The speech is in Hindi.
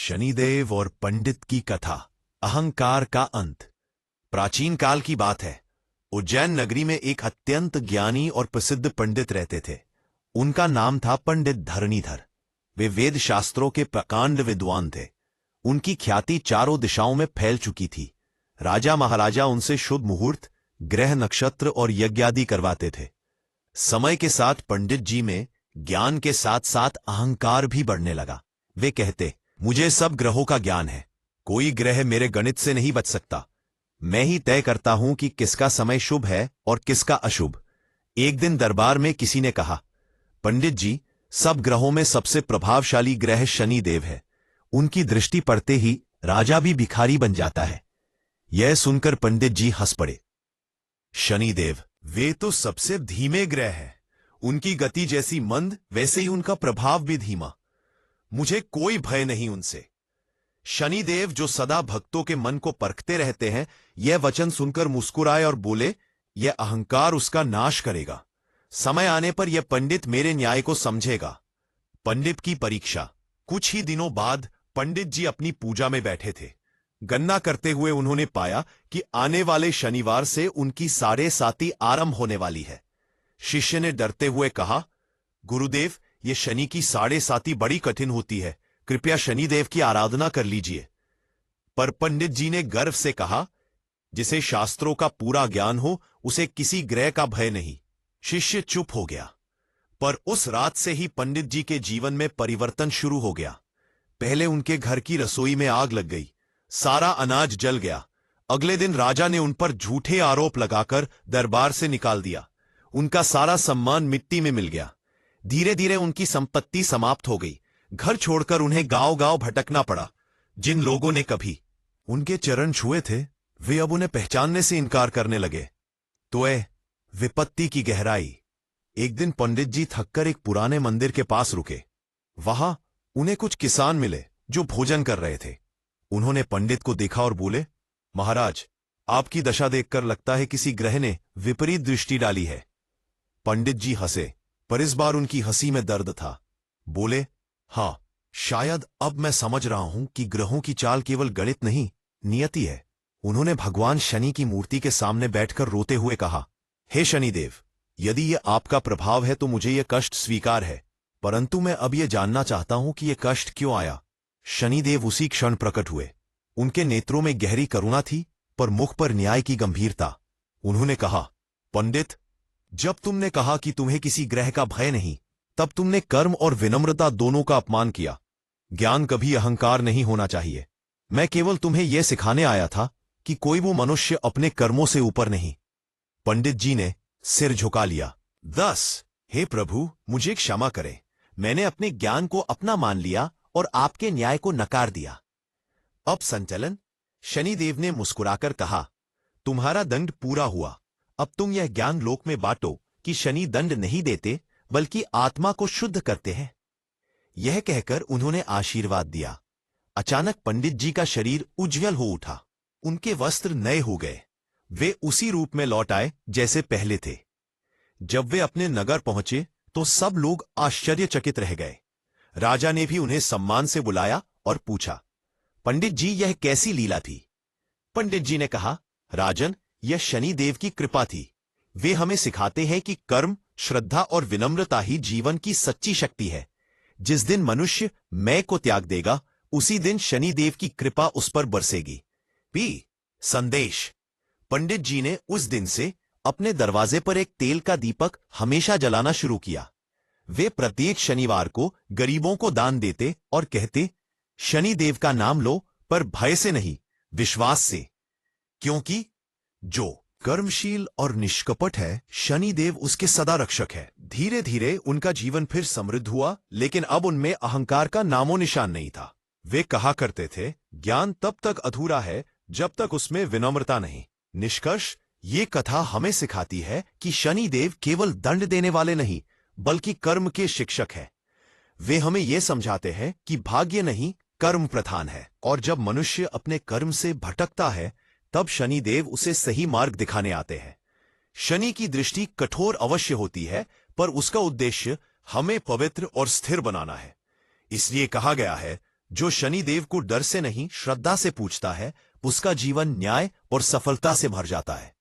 शनिदेव और पंडित की कथा। अहंकार का अंत। प्राचीन काल की बात है। उज्जैन नगरी में एक अत्यंत ज्ञानी और प्रसिद्ध पंडित रहते थे। उनका नाम था पंडित धरणीधर। वे वेद शास्त्रों के प्रकांड विद्वान थे। उनकी ख्याति चारों दिशाओं में फैल चुकी थी। राजा महाराजा उनसे शुभ मुहूर्त, ग्रह नक्षत्र और यज्ञ आदि करवाते थे। समय के साथ पंडित जी में ज्ञान के साथ साथ अहंकार भी बढ़ने लगा। वे कहते, मुझे सब ग्रहों का ज्ञान है, कोई ग्रह मेरे गणित से नहीं बच सकता। मैं ही तय करता हूं कि किसका समय शुभ है और किसका अशुभ। एक दिन दरबार में किसी ने कहा, पंडित जी, सब ग्रहों में सबसे प्रभावशाली ग्रह शनिदेव है। उनकी दृष्टि पड़ते ही राजा भी भिखारी बन जाता है। यह सुनकर पंडित जी हंस पड़े। शनिदेव, वे तो सबसे धीमे ग्रह हैं। उनकी गति जैसी मंद, वैसे ही उनका प्रभाव भी धीमा। मुझे कोई भय नहीं उनसे। शनिदेव जो सदा भक्तों के मन को परखते रहते हैं, यह वचन सुनकर मुस्कुराए और बोले, यह अहंकार उसका नाश करेगा। समय आने पर यह पंडित मेरे न्याय को समझेगा। पंडित की परीक्षा। कुछ ही दिनों बाद पंडित जी अपनी पूजा में बैठे थे। गणना करते हुए उन्होंने पाया कि आने वाले शनिवार से उनकी 7.5 आरंभ होने वाली है। शिष्य ने डरते हुए कहा, गुरुदेव, ये शनि की 7.5 बड़ी कठिन होती है, कृपया शनिदेव की आराधना कर लीजिए। पर पंडित जी ने गर्व से कहा, जिसे शास्त्रों का पूरा ज्ञान हो, उसे किसी ग्रह का भय नहीं। शिष्य चुप हो गया। पर उस रात से ही पंडित जी के जीवन में परिवर्तन शुरू हो गया। पहले उनके घर की रसोई में आग लग गई, सारा अनाज जल गया। अगले दिन राजा ने उन पर झूठे आरोप लगाकर दरबार से निकाल दिया। उनका सारा सम्मान मिट्टी में मिल गया। धीरे धीरे उनकी संपत्ति समाप्त हो गई। घर छोड़कर उन्हें गांव-गांव भटकना पड़ा। जिन लोगों ने कभी उनके चरण छुए थे, वे अब उन्हें पहचानने से इनकार करने लगे। तो विपत्ति की गहराई। एक दिन पंडित जी थककर एक पुराने मंदिर के पास रुके। वहां उन्हें कुछ किसान मिले जो भोजन कर रहे थे। उन्होंने पंडित को देखा और बोले, महाराज, आपकी दशा देखकर लगता है किसी ग्रह ने विपरीत दृष्टि डाली है। पंडित जी हंसे, पर इस बार उनकी हंसी में दर्द था। बोले, हां, शायद अब मैं समझ रहा हूं कि ग्रहों की चाल केवल गणित नहीं, नियति है। उन्होंने भगवान शनि की मूर्ति के सामने बैठकर रोते हुए कहा, हे शनिदेव, यदि यह आपका प्रभाव है तो मुझे यह कष्ट स्वीकार है, परंतु मैं अब यह जानना चाहता हूं कि यह कष्ट क्यों आया। शनिदेव उसी क्षण प्रकट हुए। उनके नेत्रों में गहरी करुणा थी, पर मुख पर न्याय की गंभीरता। उन्होंने कहा, पंडित, जब तुमने कहा कि तुम्हें किसी ग्रह का भय नहीं, तब तुमने कर्म और विनम्रता दोनों का अपमान किया। ज्ञान कभी अहंकार नहीं होना चाहिए। मैं केवल तुम्हें यह सिखाने आया था कि कोई वो मनुष्य अपने कर्मों से ऊपर नहीं। पंडित जी ने सिर झुका लिया। 10 हे प्रभु, मुझे क्षमा करें। मैंने अपने ज्ञान को अपना मान लिया और आपके न्याय को नकार दिया। अब संचलन। शनिदेव ने मुस्कुराकर कहा, तुम्हारा दंड पूरा हुआ। अब तुम यह ज्ञान लोक में बांटो कि शनि दंड नहीं देते, बल्कि आत्मा को शुद्ध करते हैं। यह कहकर उन्होंने आशीर्वाद दिया। अचानक पंडित जी का शरीर उज्ज्वल हो उठा। उनके वस्त्र नए हो गए। वे उसी रूप में लौट आए जैसे पहले थे। जब वे अपने नगर पहुंचे तो सब लोग आश्चर्यचकित रह गए। राजा ने भी उन्हें सम्मान से बुलाया और पूछा, पंडित जी, यह कैसी लीला थी? पंडित जी ने कहा, राजन, यह शनिदेव की कृपा थी। वे हमें सिखाते हैं कि कर्म, श्रद्धा और विनम्रता ही जीवन की सच्ची शक्ति है। जिस दिन मनुष्य मैं को त्याग देगा, उसी दिन शनिदेव की कृपा उस पर बरसेगी। संदेश। पंडित जी ने उस दिन से अपने दरवाजे पर एक तेल का दीपक हमेशा जलाना शुरू किया। वे प्रत्येक शनिवार को गरीबों को दान देते और कहते, शनिदेव का नाम लो, पर भय से नहीं, विश्वास से। क्योंकि जो कर्मशील और निष्कपट है, शनिदेव उसके सदा रक्षक है। धीरे धीरे उनका जीवन फिर समृद्ध हुआ, लेकिन अब उनमें अहंकार का नामो निशान नहीं था। वे कहा करते थे, ज्ञान तब तक अधूरा है जब तक उसमें विनम्रता नहीं। निष्कर्ष, ये कथा हमें सिखाती है कि शनिदेव केवल दंड देने वाले नहीं, बल्कि कर्म के शिक्षक है। वे हमें यह समझाते हैं कि भाग्य नहीं, कर्म प्रधान है, और जब मनुष्य अपने कर्म से भटकता है, तब शनिदेव उसे सही मार्ग दिखाने आते हैं। शनि की दृष्टि कठोर अवश्य होती है, पर उसका उद्देश्य हमें पवित्र और स्थिर बनाना है। इसलिए कहा गया है, जो शनिदेव को डर से नहीं श्रद्धा से पूछता है, उसका जीवन न्याय और सफलता से भर जाता है।